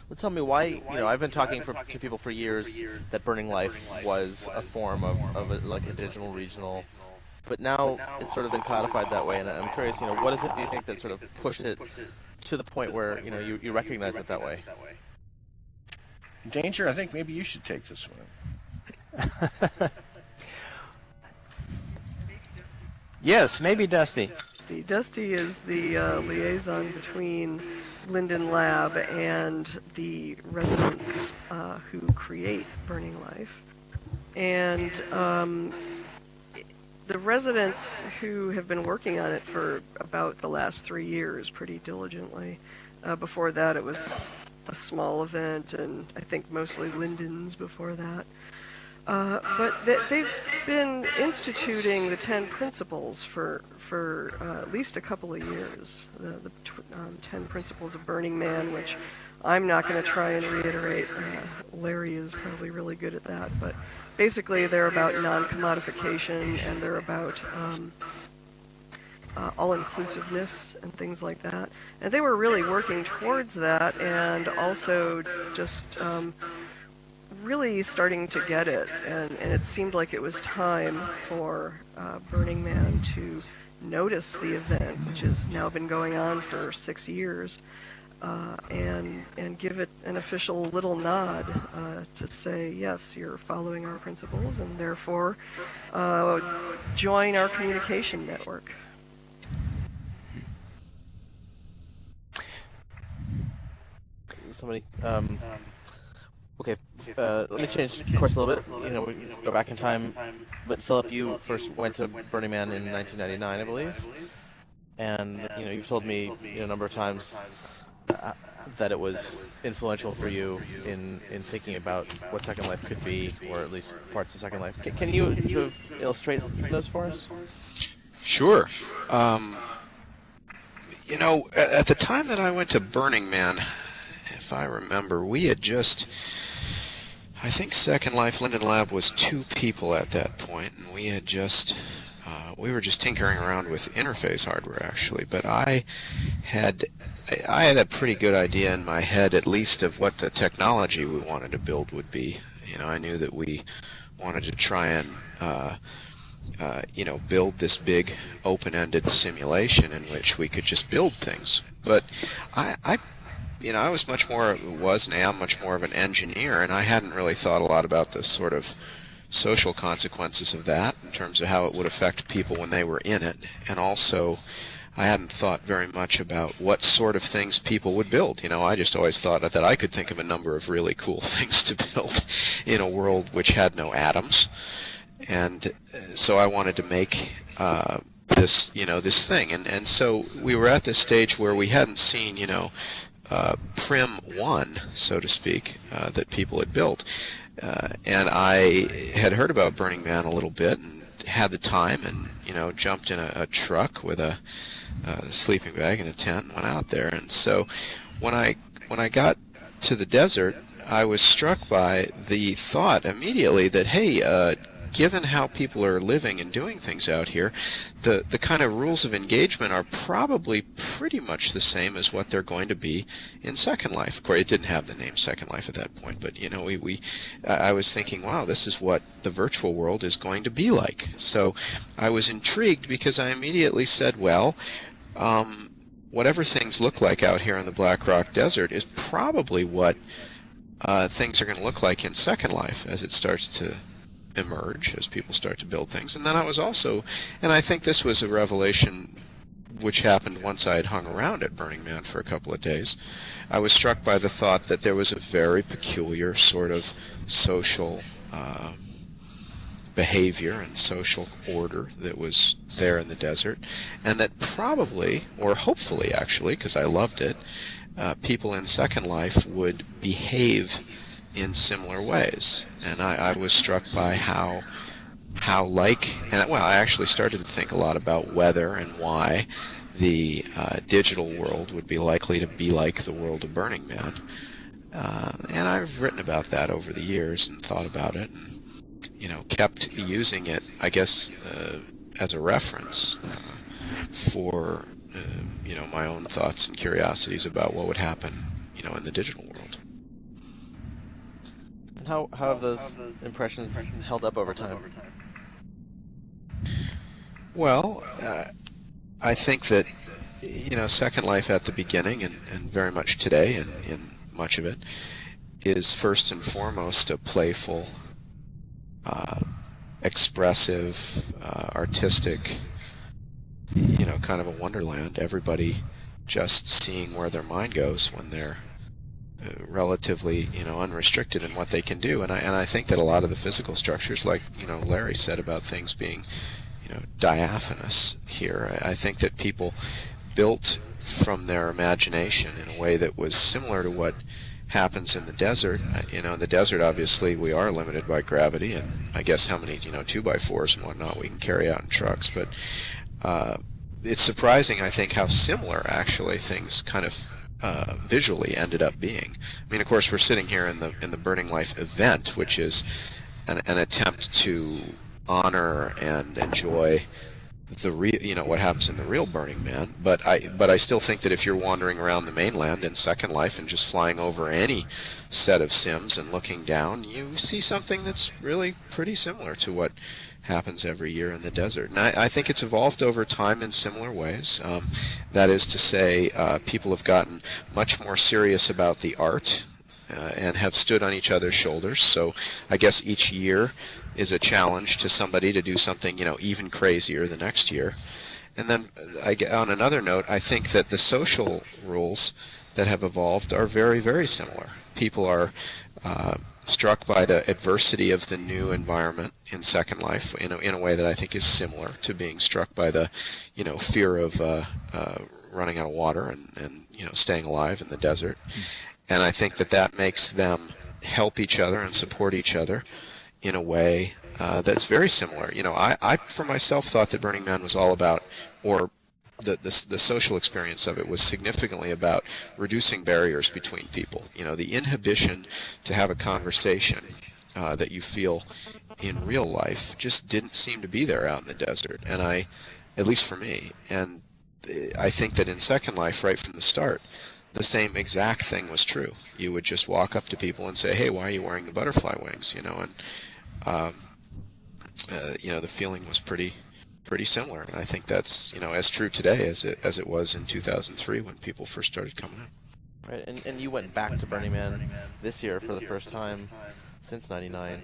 Well, tell me why, I've been talking to people for years that Burning Life was a form of like a digital regional, but now it's sort of been codified that way, and I'm curious, what is it do you think that sort of pushed it to the point where, you recognize it that way? Danger, I think maybe you should take this one. Yes, maybe Dusty. Dusty is the liaison between Linden Lab and the residents who create Burning Life. And the residents who have been working on it for about the last 3 years pretty diligently. Before that, it was a small event, and I think mostly Linden's before that. But they've been instituting the 10 principles for at least a couple of years. The 10 principles of Burning Man, which I'm not going to try and reiterate. Larry is probably really good at that. But basically, they're about non-commodification, and they're about all-inclusiveness and things like that. And they were really working towards that, and also just really starting to get it, and it seemed like it was time for Burning Man to notice the event, which has now been going on for 6 years, and give it an official little nod to say, yes, you're following our principles, and therefore join our communication network. Somebody, okay, let me change course a little bit. We can go back in time. But Philip, you first went to Burning Man in 1999, I believe, and you've told me a number of times that it was influential for you in thinking about what Second Life could be, or at least parts of Second Life. Can you sort of illustrate those for us? Sure. At the time that I went to Burning Man, if I remember, we had just, I think Second Life Linden Lab was 2 people at that point, and we had just, we were just tinkering around with interface hardware actually, but I had a pretty good idea in my head, at least, of what the technology we wanted to build would be. I knew that we wanted to try and build this big open-ended simulation in which we could just build things. But I was and am much more of an engineer, and I hadn't really thought a lot about the sort of social consequences of that in terms of how it would affect people when they were in it. And also, I hadn't thought very much about what sort of things people would build. I just always thought that I could think of a number of really cool things to build in a world which had no atoms. And so I wanted to make this thing. And so we were at this stage where we hadn't seen, Prim 1, so to speak, that people had built. And I had heard about Burning Man a little bit and had the time and, jumped in a truck with a sleeping bag and a tent and went out there. And so when I got to the desert, I was struck by the thought immediately that, hey, given how people are living and doing things out here, the kind of rules of engagement are probably pretty much the same as what they're going to be in Second Life. Of course, it didn't have the name Second Life at that point, but I was thinking, wow, this is what the virtual world is going to be like. So I was intrigued because I immediately said, well, whatever things look like out here in the Black Rock Desert is probably what things are going to look like in Second Life as it starts to emerge, as people start to build things. And then I was also, and I think this was a revelation which happened once I had hung around at Burning Man for a couple of days, I was struck by the thought that there was a very peculiar sort of social behavior and social order that was there in the desert, and that probably, or hopefully actually, because I loved it, people in Second Life would behave in similar ways. And I was struck by how I actually started to think a lot about whether and why the digital world would be likely to be like the world of Burning Man. And I've written about that over the years and thought about it, and kept using it, I guess, as a reference for my own thoughts and curiosities about what would happen, in the digital world. How have those impressions held up over time? Well, I think that, Second Life at the beginning and very much today, and in much of it, is first and foremost a playful, expressive, artistic, kind of a wonderland. Everybody just seeing where their mind goes when they're relatively, unrestricted in what they can do. And I think that a lot of the physical structures, like, Larry said about things being, diaphanous here, I think that people built from their imagination in a way that was similar to what happens in the desert. In the desert, obviously, we are limited by gravity, and I guess how many, 2x4s and whatnot we can carry out in trucks. But it's surprising, I think, how similar actually things kind of visually ended up being. I mean, of course, we're sitting here in the Burning Life event, which is an attempt to honor and enjoy the real, what happens in the real Burning Man. But I still think that if you're wandering around the mainland in Second Life and just flying over any set of sims and looking down, you see something that's really pretty similar to what happens every year in the desert. And I think it's evolved over time in similar ways. That is to say, people have gotten much more serious about the art and have stood on each other's shoulders. So I guess each year is a challenge to somebody to do something, even crazier the next year. And then on another note, I think that the social rules that have evolved are very, very similar. People are struck by the adversity of the new environment in Second Life in a way that I think is similar to being struck by the, fear of running out of water and staying alive in the desert. And I think that makes them help each other and support each other in a way that's very similar. I for myself thought that Burning Man was all about, or the social experience of it was significantly about reducing barriers between people. The inhibition to have a conversation that you feel in real life just didn't seem to be there out in the desert, and at least for me. And I think that in Second Life, right from the start, the same exact thing was true. You would just walk up to people and say, "Hey, why are you wearing the butterfly wings?" The feeling was pretty similar, and I think that's as true today as it was in 2003 when people first started coming in. Right, and you went back to Burning Man this year for the first time since '99.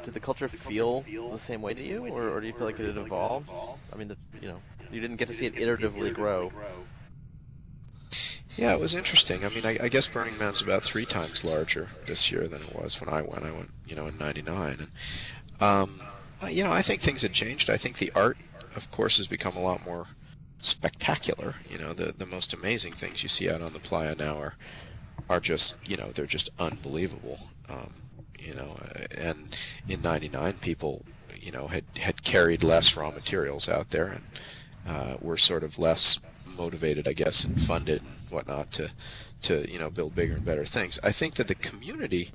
Did the culture feel the same way to you, or do you feel like it had evolved? I mean, you didn't get to see it iteratively grow. Yeah, it was interesting. I mean, I guess Burning Man's about 3 times larger this year than it was when I went. I went, in '99, and I think things had changed. I think the art, of course, has become a lot more spectacular. The most amazing things you see out on the playa now are just, they're just unbelievable. And in '99, people, had carried less raw materials out there and were sort of less motivated, I guess, and funded and whatnot to build bigger and better things. I think that the community,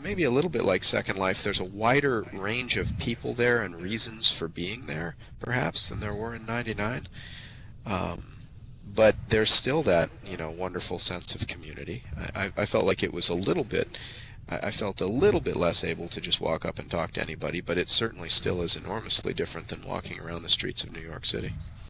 maybe a little bit like Second Life, there's a wider range of people there and reasons for being there, perhaps, than there were in '99. But there's still that, wonderful sense of community. I felt like it was I felt a little bit less able to just walk up and talk to anybody, but it certainly still is enormously different than walking around the streets of New York City.